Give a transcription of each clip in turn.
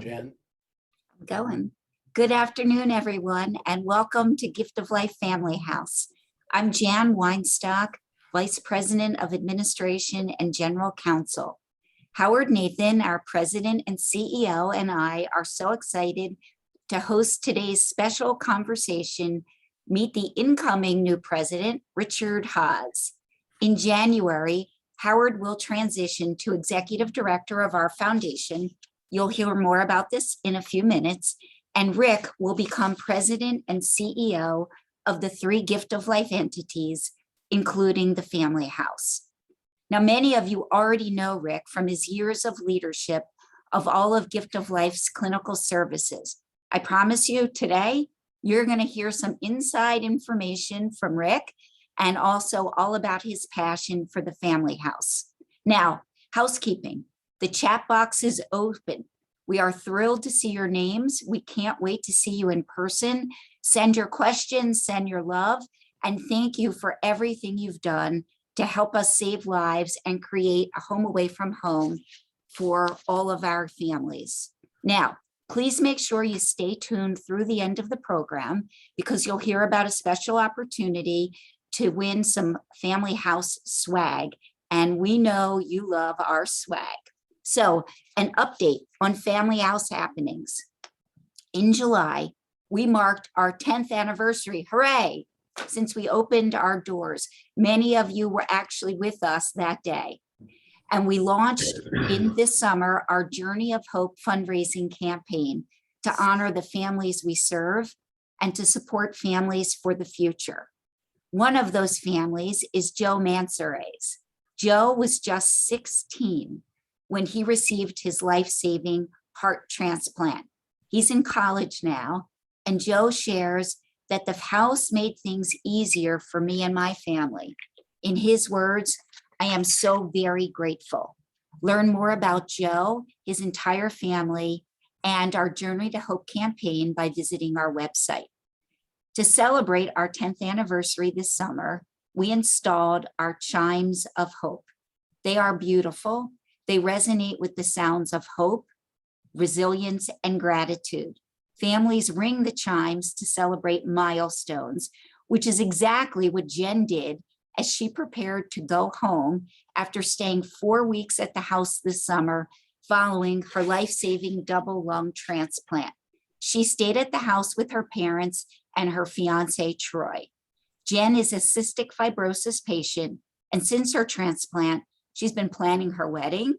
Jen. Going. Good afternoon, everyone, and welcome to Gift of Life Family House. I'm Jan Weinstock, Vice President of Administration and General Counsel. Howard Nathan, our President and CEO, and I are so excited to host today's special conversation, Meet the Incoming New President, Richard Hasz. In January, Howard will transition to Executive Director of our foundation. You'll hear more about this in a few minutes. And Rick will become President and CEO of the 3 Gift of Life entities, including the Family House. Now, many of you already know Rick from his years of leadership of all of Gift of Life's clinical services. I promise you today, you're going to hear some inside information from Rick and also all about his passion for the Family House. Now, housekeeping. The chat box is open. We are thrilled to see your names. We can't wait to see you in person. Send your questions, send your love, and thank you for everything you've done to help us save lives and create a home away from home for all of our families. Now, please make sure you stay tuned through the end of the program because you'll hear about a special opportunity to win some Family House swag. And we know you love our swag. So an update on Family House happenings. In July, we marked our 10th anniversary. Hooray! Since we opened our doors. Many of you were actually with us that day. And we launched in this summer our Journey of Hope fundraising campaign to honor the families we serve and to support families for the future. One of those families is Joe Mansour's. Joe was just 16 when he received his life-saving heart transplant. He's in college now, and Joe shares that the house made things easier for me and my family. In his words, I am so very grateful. Learn more about Joe, his entire family, and our Journey to Hope campaign by visiting our website. To celebrate our 10th anniversary this summer, we installed our chimes of hope. They are beautiful. They resonate with the sounds of hope, resilience, and gratitude. Families ring the chimes to celebrate milestones, which is exactly what Jen did as she prepared to go home after staying 4 weeks at the house this summer following her life-saving double lung transplant. She stayed at the house with her parents and her fiance, Troy. Jen is a cystic fibrosis patient, and since her transplant, she's been planning her wedding.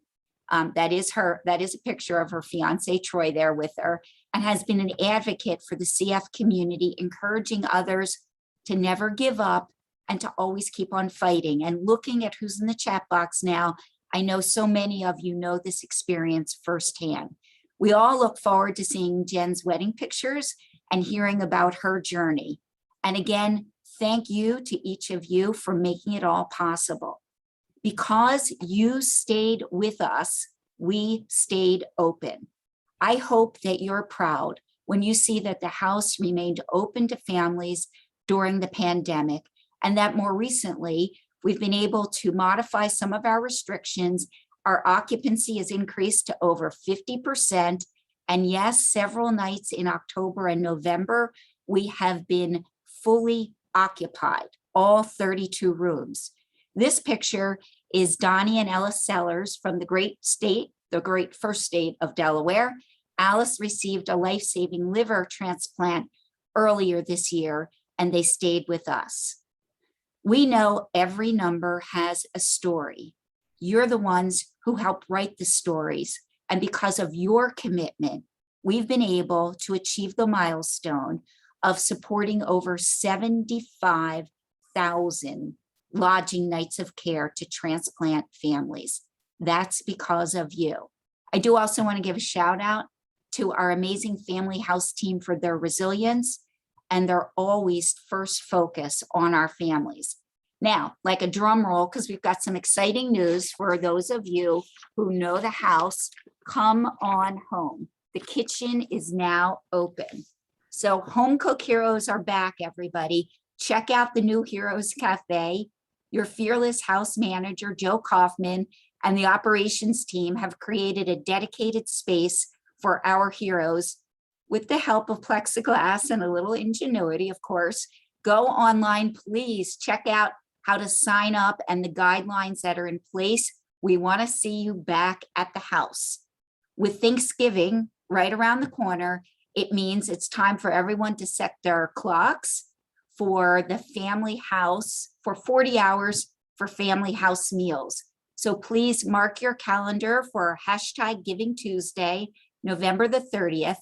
That is a picture of her fiance, Troy, there with her, and has been an advocate for the CF community, encouraging others to never give up and to always keep on fighting. And looking at who's in the chat box now, I know so many of you know this experience firsthand. We all look forward to seeing Jen's wedding pictures and hearing about her journey. And again, thank you to each of you for making it all possible. Because you stayed with us, we stayed open. I hope that you're proud when you see that the house remained open to families during the pandemic, and that more recently, we've been able to modify some of our restrictions. Our occupancy has increased to over 50%. And yes, several nights in October and November, we have been fully occupied, all 32 rooms. This picture is Donnie and Ellis Sellers from the great first state of Delaware. Alice received a life-saving liver transplant earlier this year, and they stayed with us. We know every number has a story. You're the ones who helped write the stories, and because of your commitment, we've been able to achieve the milestone of supporting over 75,000 lodging nights of care to transplant families. That's because of you. I do also want to give a shout out to our amazing Family House team for their resilience and their always first focus on our families. Now, like a drum roll, because we've got some exciting news for those of you who know the house, come on home. The kitchen is now open. So home cook heroes are back, everybody. Check out the new Heroes Cafe. Your fearless house manager, Joe Kaufman, and the operations team have created a dedicated space for our heroes. With the help of plexiglass and a little ingenuity, of course, go online, please check out how to sign up and the guidelines that are in place. We want to see you back at the house. With Thanksgiving right around the corner, it means it's time for everyone to set their clocks for the family house for 40 hours for family house meals. So please mark your calendar for #Giving Tuesday, November the 30th.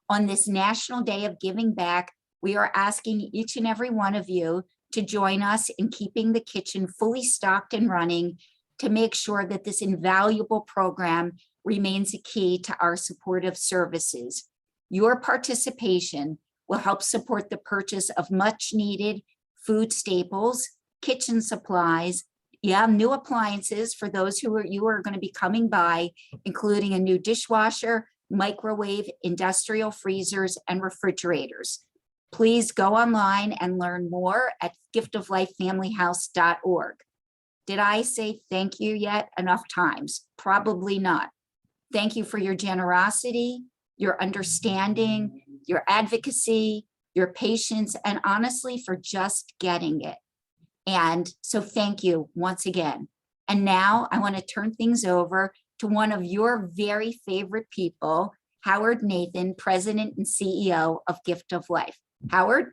On this National Day of Giving Back, we are asking each and every one of you to join us in keeping the kitchen fully stocked and running to make sure that this invaluable program remains a key to our supportive services. Your participation will help support the purchase of much needed food staples, kitchen supplies, new appliances for those you are going to be coming by, including a new dishwasher, microwave, industrial freezers, and refrigerators. Please go online and learn more at giftoflifefamilyhouse.org. Did I say thank you yet enough times? Probably not. Thank you for your generosity, your understanding, your advocacy, your patience, and honestly, for just getting it. And so thank you once again. And now I want to turn things over to one of your very favorite people, Howard Nathan, President and CEO of Gift of Life. Howard?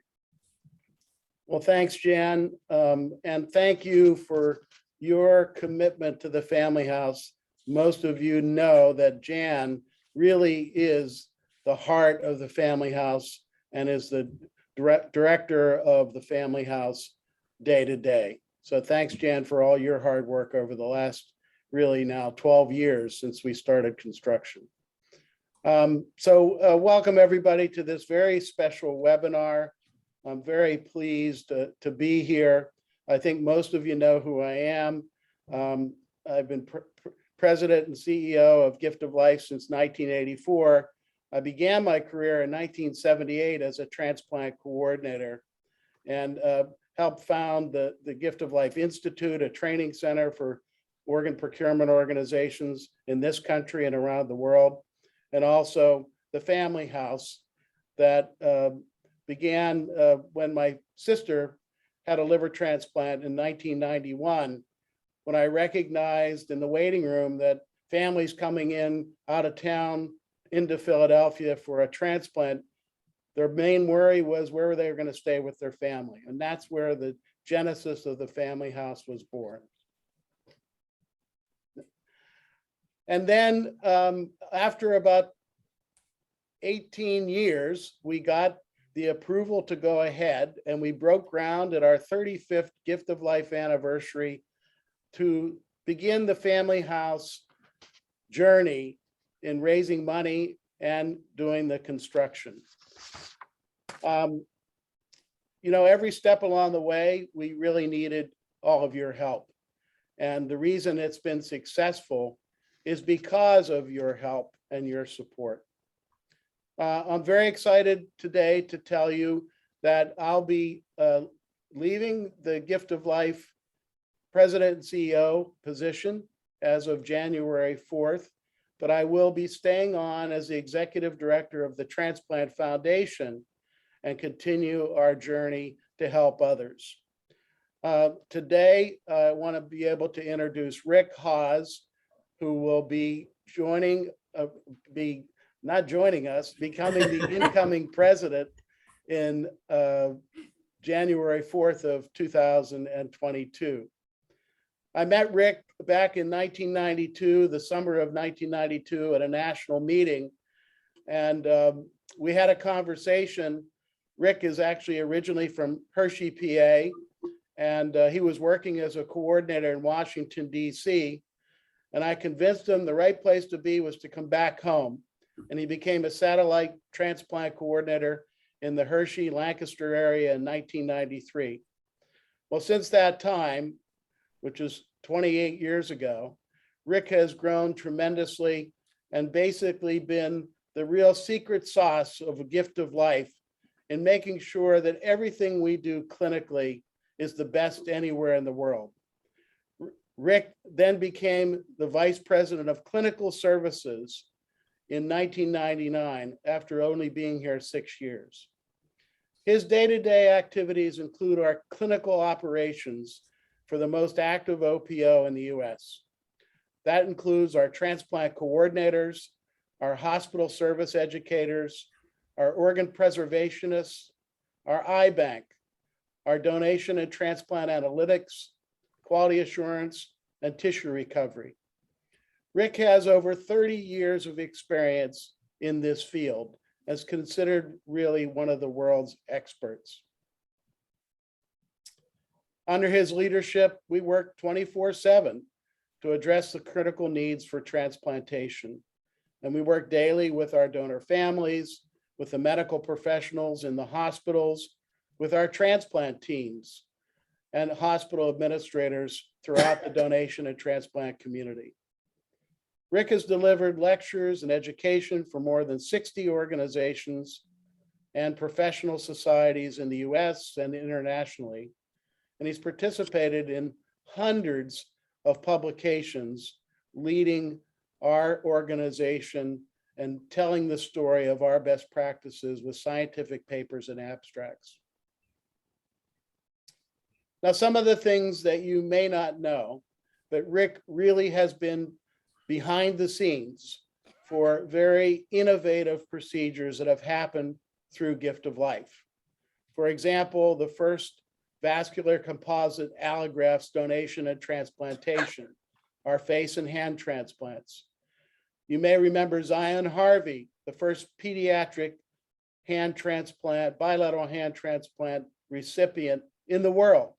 Well, thanks, Jan. And thank you for your commitment to the Family House. Most of you know that Jan really is the heart of the Family House and is the director of the Family House day to day. So thanks, Jan, for all your hard work over the last really now 12 years since we started construction. Welcome everybody to this very special webinar. I'm very pleased to be here. I think most of you know who I am. I've been president and CEO of Gift of Life since 1984. I began my career in 1978 as a transplant coordinator and helped found the Gift of Life Institute, a training center for organ procurement organizations in this country and around the world, and also the Family House that began when my sister had a liver transplant in 1991, when I recognized in the waiting room that families coming in out of town into Philadelphia for a transplant, their main worry was where they were going to stay with their family. And that's where the genesis of the Family House was born. And then after about 18 years, we got the approval to go ahead and we broke ground at our 35th Gift of Life anniversary to begin the Family House journey in raising money and doing the construction. Every step along the way, we really needed all of your help. And the reason it's been successful is because of your help and your support. I'm very excited today to tell you that I'll be leaving the Gift of Life President and CEO position as of January 4th, but I will be staying on as the Executive Director of the Transplant Foundation and continue our journey to help others. Today, I want to be able to introduce Rick Hasz, who will be becoming the incoming president in January 4th of 2022. I met Rick back in 1992, the summer of 1992, at a national meeting, and we had a conversation. Rick is actually originally from Hershey, PA, and he was working as a coordinator in Washington, DC, and I convinced him the right place to be was to come back home, and he became a satellite transplant coordinator in the Hershey, Lancaster area in 1993. Well, since that time, which is 28 years ago, Rick has grown tremendously and basically been the real secret sauce of a Gift of Life in making sure that everything we do clinically is the best anywhere in the world. Rick then became the Vice President of Clinical Services in 1999 after only being here 6 years. His day-to-day activities include our clinical operations for the most active OPO in the US. That includes our transplant coordinators, our hospital service educators, our organ preservationists, our iBank, our donation and transplant analytics, quality assurance, and tissue recovery. Rick has over 30 years of experience in this field, as considered really one of the world's experts. Under his leadership, we work 24/7 to address the critical needs for transplantation. And we work daily with our donor families, with the medical professionals in the hospitals, with our transplant teams and hospital administrators throughout the donation and transplant community. Rick has delivered lectures and education for more than 60 organizations and professional societies in the US and internationally. And he's participated in hundreds of publications leading our organization and telling the story of our best practices with scientific papers and abstracts. Now, some of the things that you may not know, but Rick really has been behind the scenes for very innovative procedures that have happened through Gift of Life. For example, the first vascular composite allografts donation and transplantation, our face and hand transplants. You may remember Zion Harvey, the first pediatric hand transplant, bilateral hand transplant recipient in the world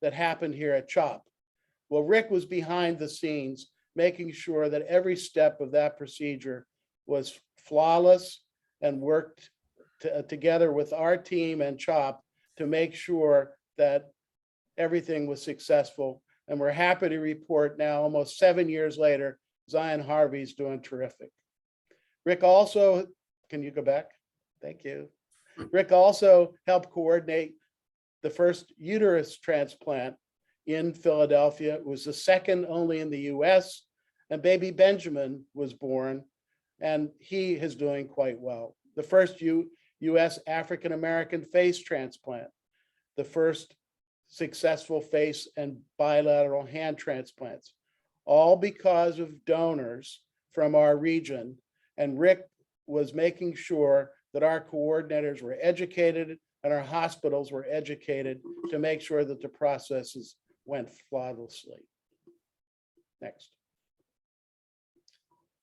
that happened here at CHOP. Well, Rick was behind the scenes, making sure that every step of that procedure was flawless and worked together with our team and CHOP to make sure that everything was successful. And we're happy to report now, almost 7 years later, Zion Harvey's doing terrific. Rick also, can you go back? Thank you. Rick also helped coordinate the first uterus transplant in Philadelphia. It was the second only in the US, and baby Benjamin was born, and he is doing quite well. The first US African-American face transplant, the first successful face and bilateral hand transplants, all because of donors from our region. And Rick was making sure that our coordinators were educated and our hospitals were educated to make sure that the processes went flawlessly. Next.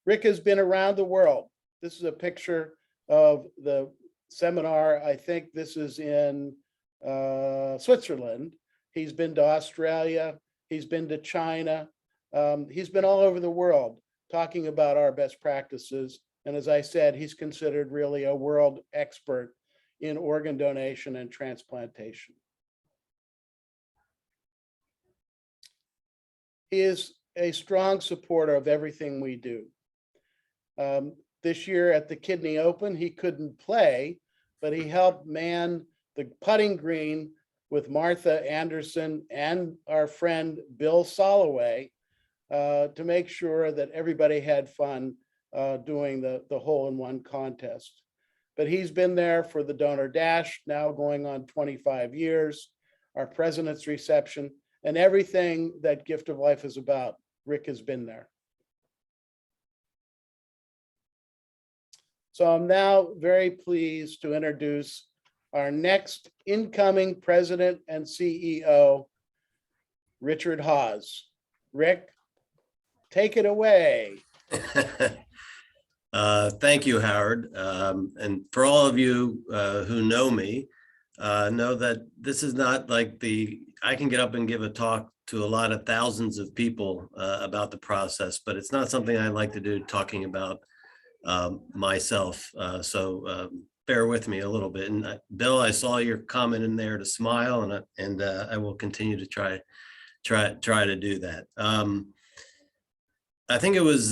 Rick has been around the world. This is a picture of the seminar. I think this is in Switzerland. He's been to Australia. He's been to China. He's been all over the world talking about our best practices. And as I said, he's considered really a world expert in organ donation and transplantation. He is a strong supporter of everything we do. This year at the Kidney Open, he couldn't play, but he helped man the putting green with Martha Anderson and our friend Bill Soloway to make sure that everybody had fun doing the hole-in-one contest. But he's been there for the Donor Dash, now going on 25 years, our president's reception, and everything that Gift of Life is about. Rick has been there. So I'm now very pleased to introduce our next incoming president and CEO, Richard Hasz. Rick, take it away. Thank you, Howard. And for all of you who know me, know that this is not like I can get up and give a talk to a lot of thousands of people about the process, but it's not something I like to do, talking about myself. So bear with me a little bit. And Bill, I saw your comment in there to smile, and I will continue to try to do that. I think it was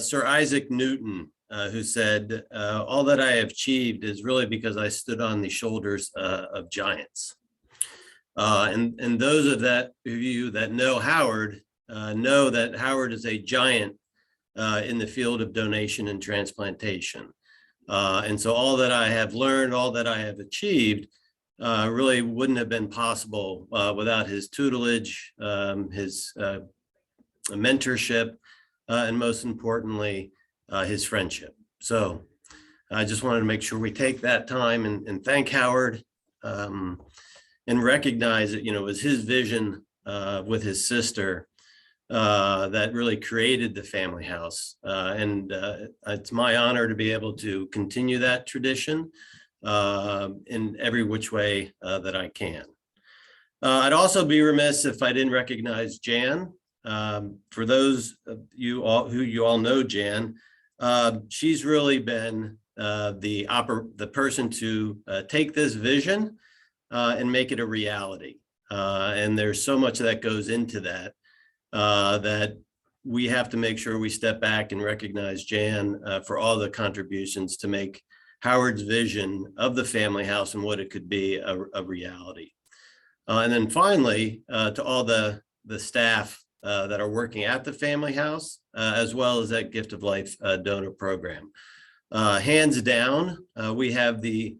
Sir Isaac Newton who said, all that I have achieved is really because I stood on the shoulders of giants. And those of you that know Howard know that Howard is a giant in the field of donation and transplantation. And so all that I have learned, all that I have achieved, really wouldn't have been possible without his tutelage, his mentorship, and most importantly, his friendship. So I just wanted to make sure we take that time and thank Howard, and recognize that, it was his vision with his sister that really created the family house. And it's my honor to be able to continue that tradition in every which way that I can. I'd also be remiss if I didn't recognize Jan. For those of you all who you all know Jan, she's really been the person to take this vision and make it a reality. And there's so much that goes into that, that we have to make sure we step back and recognize Jan for all the contributions to make Howard's vision of the family house and what it could be a reality. And then finally, to all the staff that are working at the family house, as well as that Gift of Life donor program. Hands down, we have the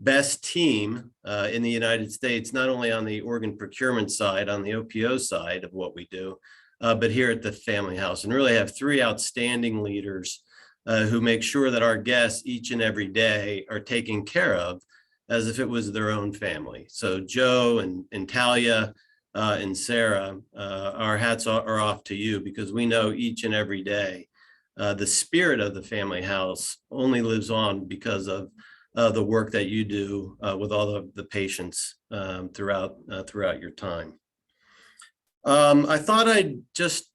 best team in the United States, not only on the organ procurement side, on the OPO side of what we do, but here at the family house, and really have three outstanding leaders who make sure that our guests each and every day are taken care of as if it was their own family. So Joe and Talia and Sarah, our hats are off to you, because we know each and every day the spirit of the family house only lives on because of the work that you do with all of the patients throughout your time. I thought I'd just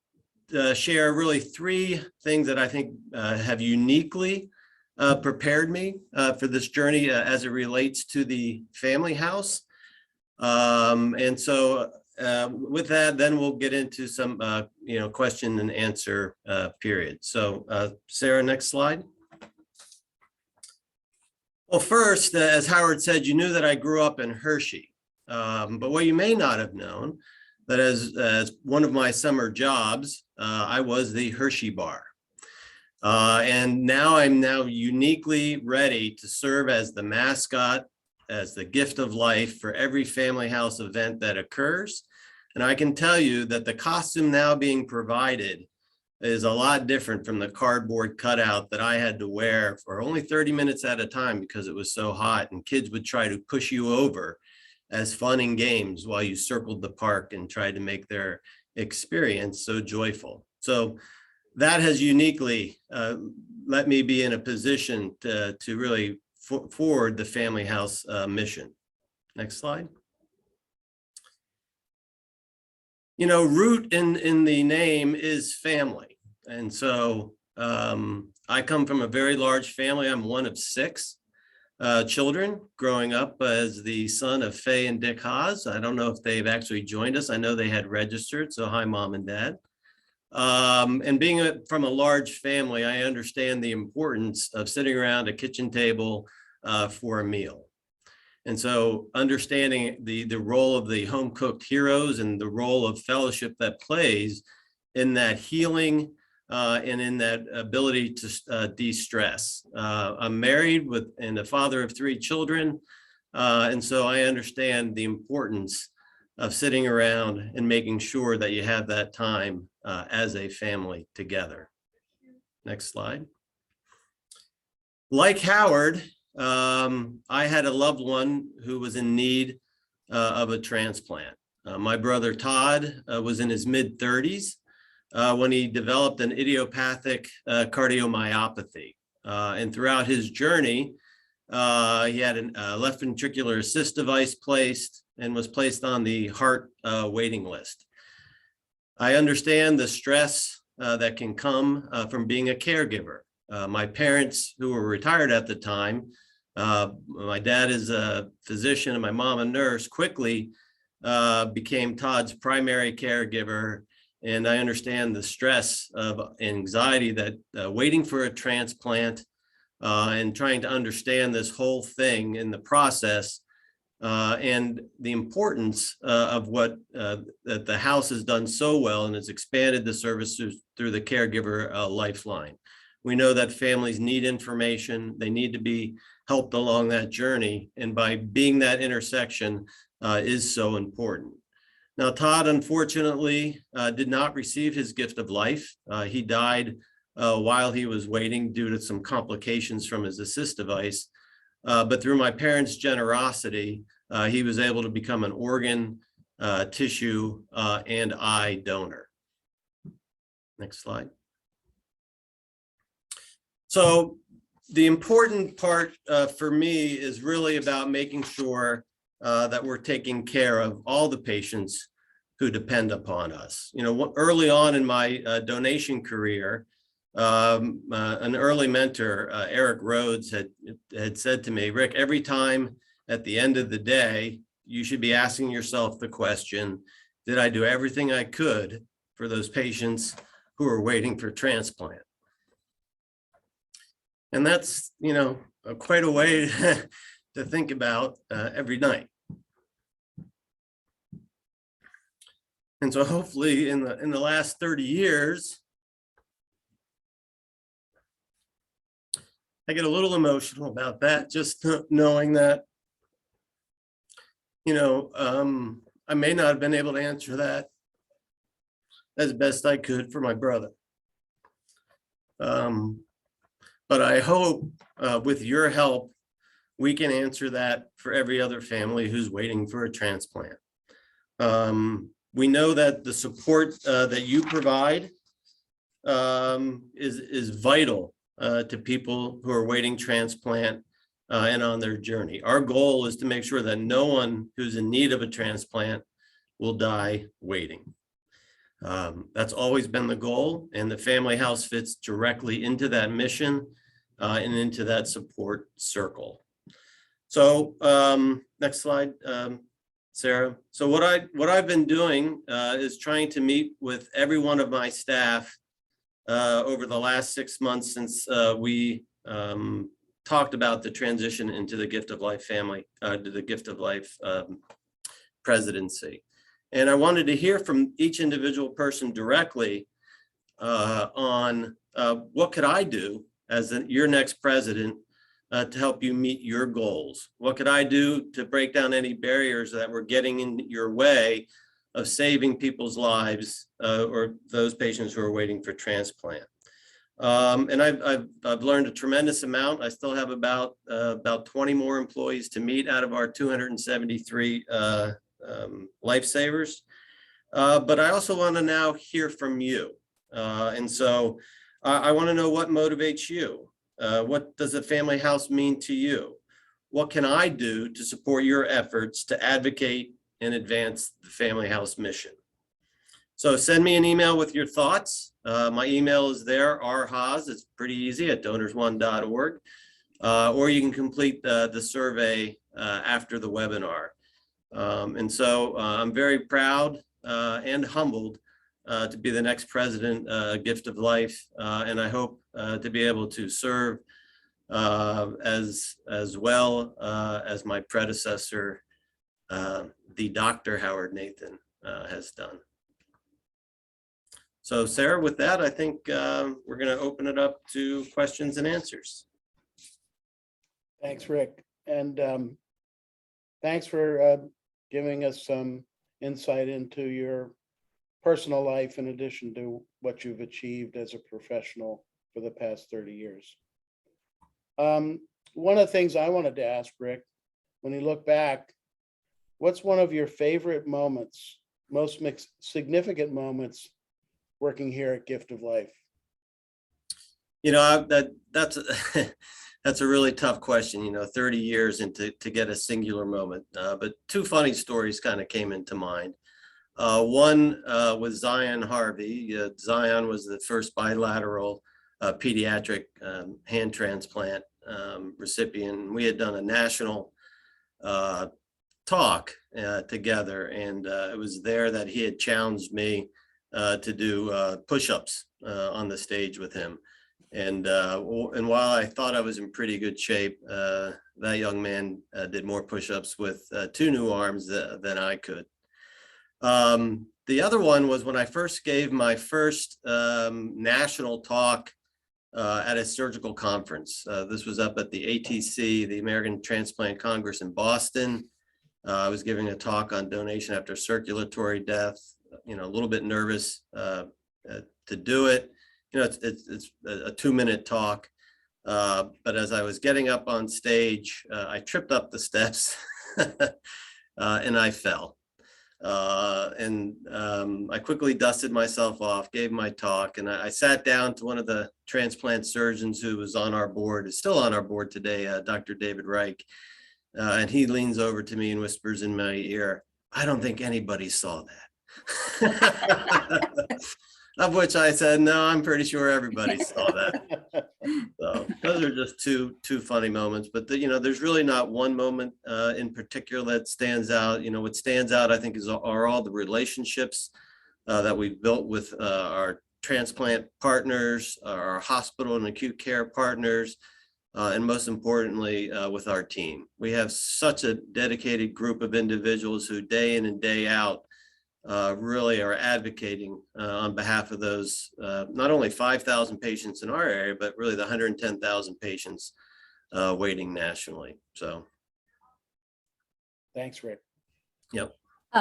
share really three things that I think have uniquely prepared me for this journey as it relates to the family house. And so with that, then we'll get into some question and answer period. So Sarah, next slide. Well, first, as Howard said, you knew that I grew up in Hershey, but what you may not have known, that as one of my summer jobs, I was the Hershey Bar. And now I'm uniquely ready to serve as the mascot, as the gift of life for every family house event that occurs. And I can tell you that the costume now being provided is a lot different from the cardboard cutout that I had to wear for only 30 minutes at a time because it was so hot, and kids would try to push you over as fun and games while you circled the park and tried to make their experience so joyful. So that has uniquely let me be in a position to really forward the family house mission. Next slide. Root in the name is family. And so I come from a very large family. I'm one of 6 children growing up as the son of Faye and Dick Hasz. I don't know if they've actually joined us. I know they had registered. So hi, Mom and Dad. And being from a large family, I understand the importance of sitting around a kitchen table for a meal. And so understanding the role of the home cooked heroes and the role of fellowship that plays in that healing and in that ability to de-stress. I'm married and a father of 3 children. And so I understand the importance of sitting around and making sure that you have that time as a family together. Next slide. Like Howard, I had a loved one who was in need of a transplant. My brother Todd was in his mid-30s when he developed an idiopathic cardiomyopathy. And throughout his journey, he had a left ventricular assist device placed and was placed on the heart waiting list. I understand the stress that can come from being a caregiver. My parents, who were retired at the time, my dad is a physician and my mom a nurse, quickly became Todd's primary caregiver. And I understand the stress of anxiety that waiting for a transplant and trying to understand this whole thing in the process and the importance of what that the House has done so well and has expanded the services through the caregiver lifeline. We know that families need information, they need to be helped along that journey, and by being that intersection is so important. Now, Todd, unfortunately, did not receive his gift of life. He died while he was waiting due to some complications from his assist device. But through my parents' generosity, he was able to become an organ, tissue, and eye donor. Next slide. So the important part for me is really about making sure that we're taking care of all the patients who depend upon us. You know, early on in my donation career, an early mentor, Eric Rhodes, had said to me, Rick, every time at the end of the day, you should be asking yourself the question, did I do everything I could for those patients who are waiting for transplant? And that's, you know, quite a way to think about every night. And so hopefully in the last 30 years, I get a little emotional about that, just knowing that, you know, I may not have been able to answer that as best I could for my brother. But I hope with your help, we can answer that for every other family who's waiting for a transplant. We know that the support that you provide is vital to people who are waiting transplant and on their journey. Our goal is to make sure that no one who's in need of a transplant will die waiting. That's always been the goal, and the Family House fits directly into that mission and into that support circle. So next slide, Sarah. So what I've been doing is trying to meet with every one of my staff over the last 6 months since we talked about the transition into the Gift of Life family, to the Gift of Life presidency. And I wanted to hear from each individual person directly on what could I do as your next president to help you meet your goals? What could I do to break down any barriers that were getting in your way of saving people's lives or those patients who are waiting for transplant? And I've learned a tremendous amount. I still have about 20 more employees to meet out of our 273 lifesavers. But I also want to now hear from you. And so I want to know what motivates you. What does a Family House mean to you? What can I do to support your efforts to advocate and advance the Family House mission? So send me an email with your thoughts. My email is there, rhasz, it's pretty easy, at donorsone.org. Or you can complete the survey after the webinar. And so I'm very proud and humbled to be the next president, Gift of Life, and I hope to be able to serve as well as my predecessor, the Dr. Howard Nathan, has done. So Sarah, with that, I think we're going to open it up to questions and answers. Thanks, Rick. And thanks for giving us some insight into your personal life in addition to what you've achieved as a professional for the past 30 years. One of the things I wanted to ask Rick, when you look back, what's one of your favorite moments, most significant moments working here at Gift of Life? You know, that's that's a really tough question, you know, 30 years into to get a singular moment. But two funny stories kind of came into mind. One was Zion Harvey. Zion was the first bilateral pediatric hand transplant recipient. We had done a national talk together, and it was there that he had challenged me to do push-ups on the stage with him. And while I thought I was in pretty good shape, that young man did more push-ups with 2 new arms than I could. The other one was when I first gave my first national talk at a surgical conference. This was up at the ATC, the American Transplant Congress in Boston. I was giving a talk on donation after circulatory death, a little bit nervous to do it. It's a 2-minute talk. But as I was getting up on stage, I tripped up the steps and I fell. I quickly dusted myself off, gave my talk, and I sat down to one of the transplant surgeons who was on our board, is still on our board today, Dr. David Reich. And he leans over to me and whispers in my ear, "I don't think anybody saw that." Of which I said, "No, I'm pretty sure everybody saw that." So those are just two funny moments, but there's really not one moment in particular that stands out. What stands out, I think, are all the relationships that we've built with our transplant partners, our hospital and acute care partners, and most importantly, with our team. We have such a dedicated group of individuals who day in and day out really are advocating on behalf of those, not only 5,000 patients in our area, but really the 110,000 patients waiting nationally. So. Thanks, Rick. Yep.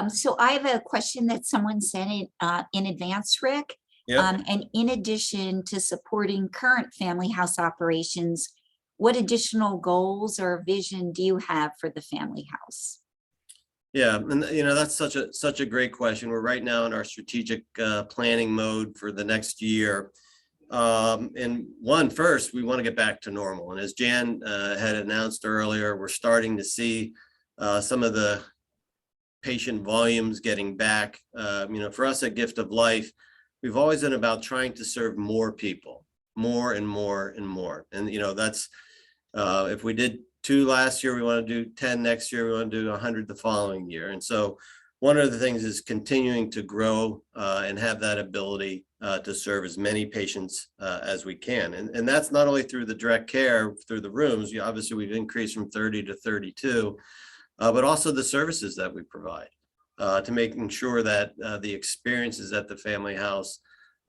So I have a question that someone sent in advance, Rick. Yep. And in addition to supporting current family house operations, what additional goals or vision do you have for the family house? Yeah, and that's such a great question. We're right now in our strategic planning mode for the next year. And first, we want to get back to normal. And as Jan had announced earlier, we're starting to see some of the patient volumes getting back. For us at Gift of Life, we've always been about trying to serve more people, more and more and more. And that's if we did 2 last year, we want to do 10 next year, we want to do 100 the following year. And so one of the things is continuing to grow and have that ability to serve as many patients as we can. And that's not only through the direct care, through the rooms. Obviously, we've increased from 30 to 32, but also the services that we provide to making sure that the experiences at the family house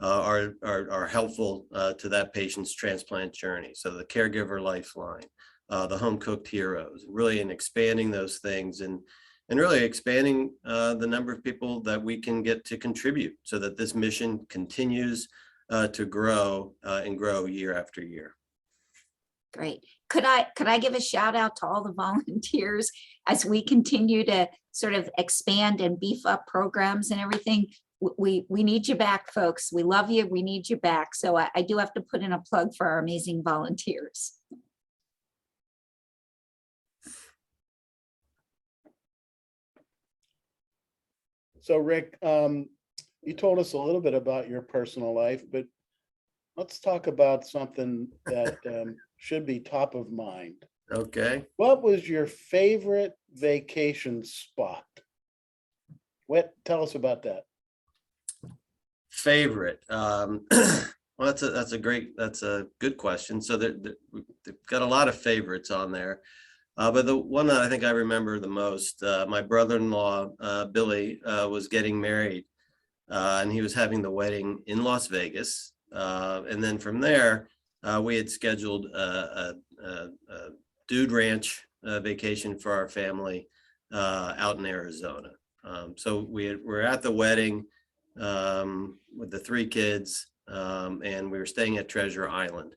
are helpful to that patient's transplant journey. So the caregiver lifeline, the home cooked heroes, really in expanding those things and really expanding the number of people that we can get to contribute so that this mission continues to grow and grow year after year. Great. Could I give a shout out to all the volunteers as we continue to sort of expand and beef up programs and everything? We need you back, folks. We love you. We need you back. So I do have to put in a plug for our amazing volunteers. So Rick, you told us a little bit about your personal life, but let's talk about something that should be top of mind. Okay. What was your favorite vacation spot? Tell us about that. Favorite. Well, that's a good question. So they've got a lot of favorites on there. But the one that I think I remember the most, my brother-in-law, Billy, was getting married and he was having the wedding in Las Vegas. And then from there, we had scheduled a dude ranch vacation for our family out in Arizona. So we're at the wedding with the 3 kids and we were staying at Treasure Island.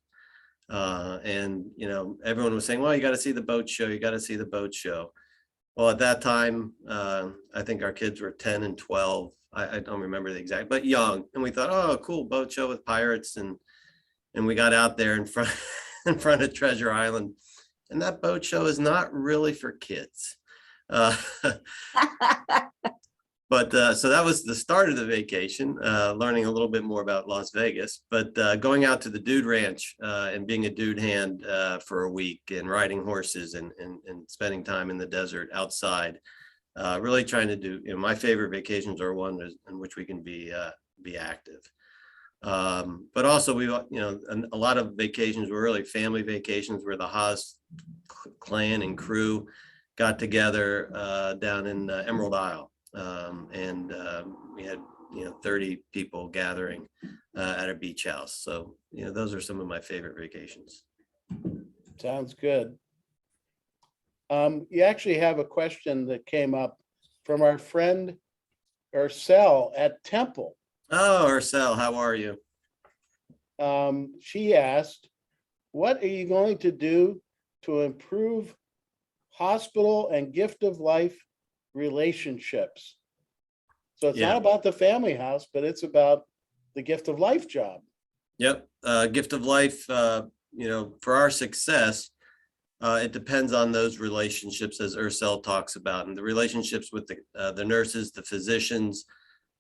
And everyone was saying, well, you got to see the boat show. You got to see the boat show. Well, at that time, I think our kids were 10 and 12. I don't remember the exact, but young. And we thought, oh, cool boat show with pirates. And we got out there in front of Treasure Island. And that boat show is not really for kids. But so that was the start of the vacation, learning a little bit more about Las Vegas, but going out to the dude ranch and being a dude hand for a week and riding horses and spending time in the desert outside, really trying to do, my favorite vacations are one in which we can be active. But also a lot of vacations were really family vacations where the Hasz clan and crew got together down in Emerald Isle. We had 30 people gathering at a beach house. So those are some of my favorite vacations. Sounds good. You actually have a question that came up from our friend Ursel at Temple. Oh, Ursel, how are you? She asked, what are you going to do to improve hospital and gift of life relationships? So it's Yeah. not about the family house, but it's about the gift of life job. Yep. Gift of life, for our success, it depends on those relationships, as Ursel talks about, and the relationships with the nurses, the physicians,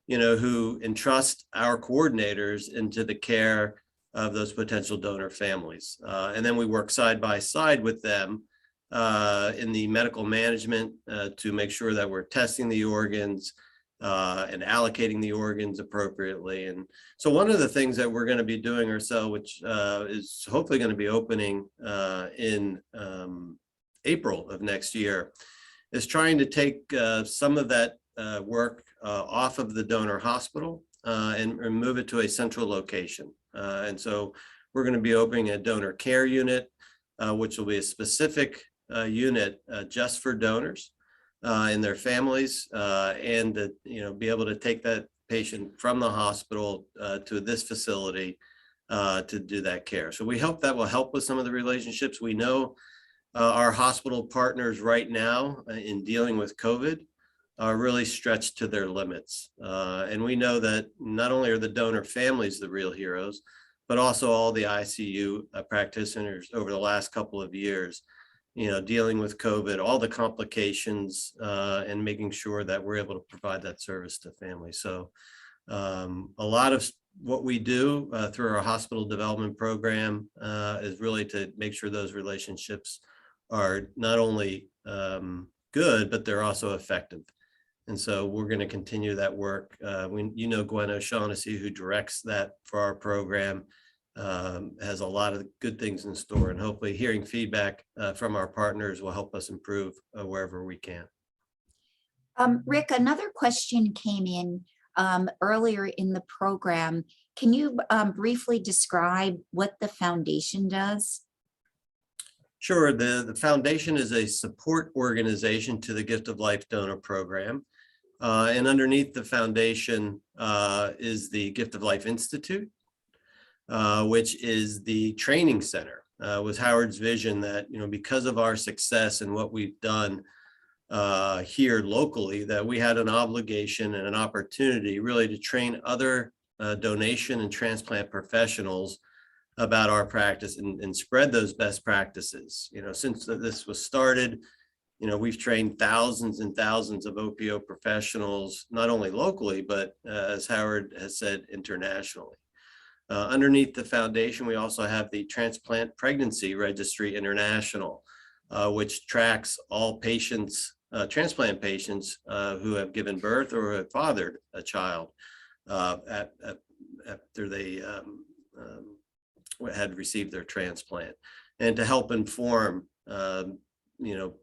who entrust our coordinators into the care of those potential donor families. And then we work side by side with them in the medical management to make sure that we're testing the organs and allocating the organs appropriately. And so one of the things that we're going to be doing ourselves, which is hopefully going to be opening in April of next year, is trying to take some of that work off of the donor hospital and move it to a central location. And so we're going to be opening a donor care unit, which will be a specific unit just for donors and their families, and to be able to take that patient from the hospital to this facility to do that care. So we hope that will help with some of the relationships. We know our hospital partners right now in dealing with COVID are really stretched to their limits. And we know that not only are the donor families the real heroes, but also all the ICU practitioners over the last couple of years, dealing with COVID, all the complications, and making sure that we're able to provide that service to families. So a lot of what we do through our hospital development program is really to make sure those relationships are not only good, but they're also effective. And so we're going to continue that work. Gwen O'Shaughnessy, who directs that for our program, has a lot of good things in store, and hopefully hearing feedback from our partners will help us improve wherever we can. Rick, another question came in earlier in the program. Can you briefly describe what the foundation does? Sure. The foundation is a support organization to the Gift of Life donor program. And underneath the foundation is the Gift of Life Institute, which is the training center. Was Howard's vision that, because of our success and what we've done here locally, that we had an obligation and an opportunity really to train other donation and transplant professionals about our practice and spread those best practices. Since this was started, we've trained thousands and thousands of OPO professionals, not only locally, but as Howard has said, internationally. Underneath the foundation, we also have the Transplant Pregnancy Registry International, which tracks all patients, transplant patients who have given birth or have fathered a child after they had received their transplant, and to help inform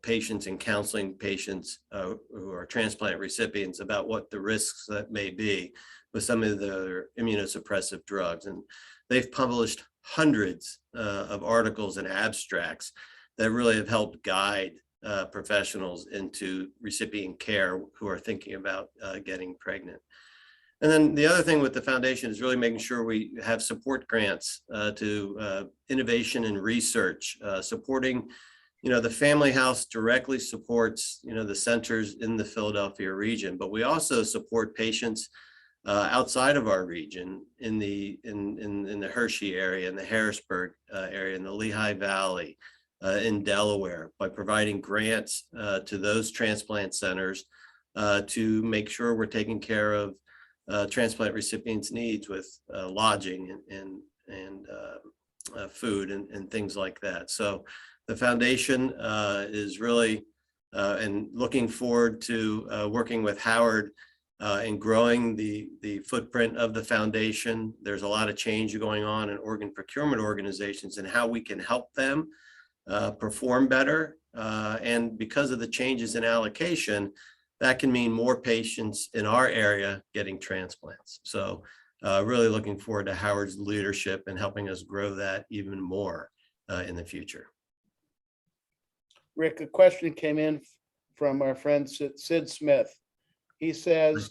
patients and counseling patients who are transplant recipients about what the risks that may be with some of the immunosuppressive drugs. And they've published hundreds of articles and abstracts that really have helped guide professionals into recipient care who are thinking about getting pregnant. And then the other thing with the foundation is really making sure we have support grants to innovation and research, supporting, the Family House directly supports, the centers in the Philadelphia region, but we also support patients outside of our region in the Hershey area, in the Harrisburg area, in the Lehigh Valley, in Delaware, by providing grants to those transplant centers to make sure we're taking care of transplant recipients' needs with lodging and food and things like that. So the foundation is really and looking forward to working with Howard in growing the footprint of the foundation. There's a lot of change going on in organ procurement organizations and how we can help them perform better. And because of the changes in allocation, that can mean more patients in our area getting transplants. So really looking forward to Howard's leadership and helping us grow that even more in the future. Rick, a question came in from our friend Sid Smith. He says,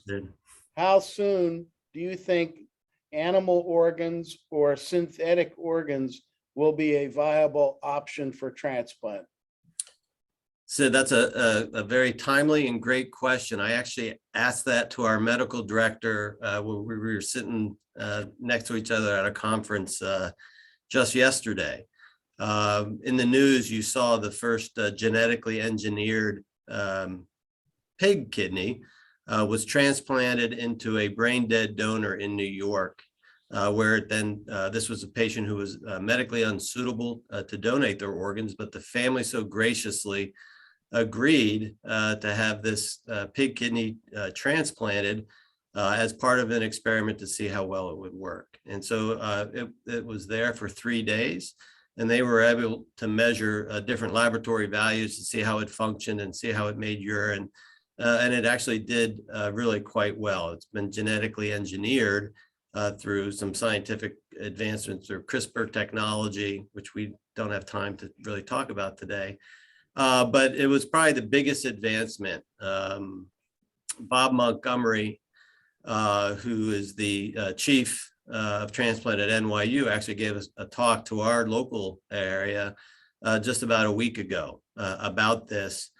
how soon do you think animal organs or synthetic organs will be a viable option for transplant? So that's a very timely and great question. I actually asked that to our medical director when we were sitting next to each other at a conference just yesterday. In the news, you saw the first genetically engineered pig kidney was transplanted into a brain dead donor in New York, where then this was a patient who was medically unsuitable to donate their organs, but the family so graciously agreed to have this pig kidney transplanted as part of an experiment to see how well it would work. And so it was there for 3 days, and they were able to measure different laboratory values to see how it functioned and see how it made urine. And it actually did really quite well. It's been genetically engineered through some scientific advancements through CRISPR technology, which we don't have time to really talk about today. But it was probably the biggest advancement. Bob Montgomery, who is the chief of transplant at NYU, actually gave us a talk to our local area just about a week ago about this.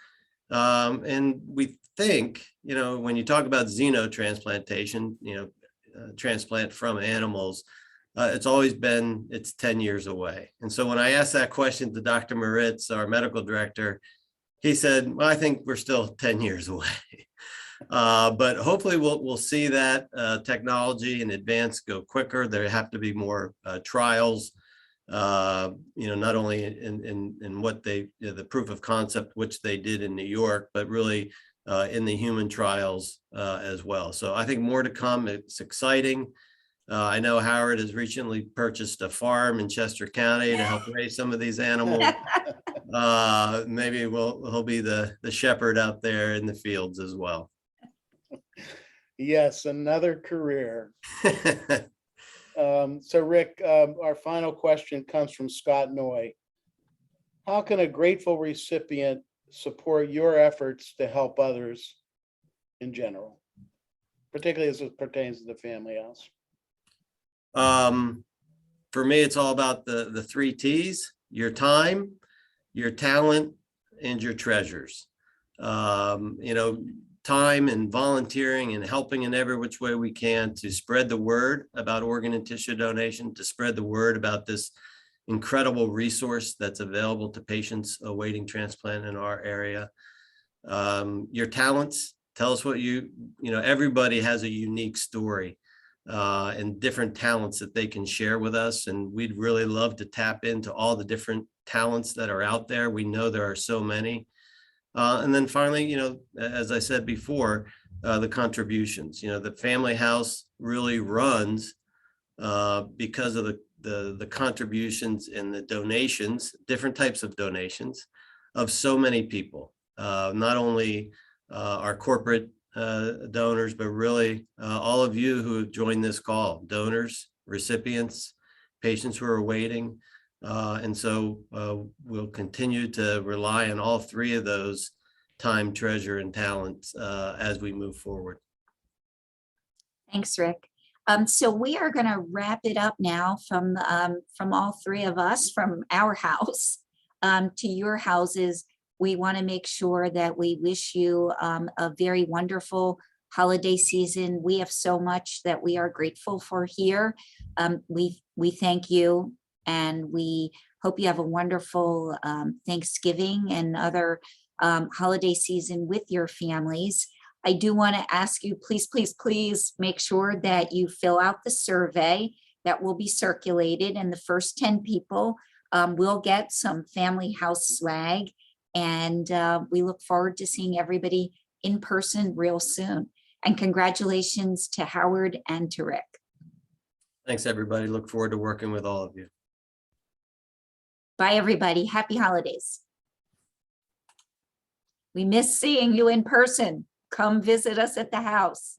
And we think, when you talk about xenotransplantation, transplant from animals, it's 10 years away. And so when I asked that question to Dr. Moritz, our medical director, he said, well, I think we're still 10 years away. But hopefully we'll see that technology and advance go quicker. There have to be more trials, not only in what the proof of concept, which they did in New York, but really in the human trials as well. So I think more to come. It's exciting. I know Howard has recently purchased a farm in Chester County to help raise some of these animals. Maybe he'll be the shepherd out there in the fields as well. Yes, another career. So Rick, our final question comes from Scott Noy. How can a grateful recipient support your efforts to help others in general, particularly as it pertains to the family house? For me, it's all about the 3 T's: your time, your talent, and your treasures. Time and volunteering and helping in every which way we can to spread the word about organ and tissue donation, to spread the word about this incredible resource that's available to patients awaiting transplant in our area. Your talents, tell us what everybody has a unique story and different talents that they can share with us. And we'd really love to tap into all the different talents that are out there. We know there are so many. And then finally, as I said before, the contributions. The family house really runs because of the contributions and the donations, different types of donations of so many people, not only our corporate donors, but really all of you who have joined this call, donors, recipients, patients who are waiting. And so we'll continue to rely on all 3 of those: time, treasure, and talent as we move forward. Thanks, Rick. So we are going to wrap it up now from all 3 of us, from our house to your houses. We want to make sure that we wish you a very wonderful holiday season. We have so much that we are grateful for here. We thank you, and we hope you have a wonderful Thanksgiving and other holiday season with your families. I do want to ask you, please, please, please make sure that you fill out the survey that will be circulated, and the first 10 people will get some family house swag. And we look forward to seeing everybody in person real soon. And congratulations to Howard and to Rick. Thanks, everybody. Look forward to working with all of you. Bye, everybody. Happy holidays. We miss seeing you in person. Come visit us at the house.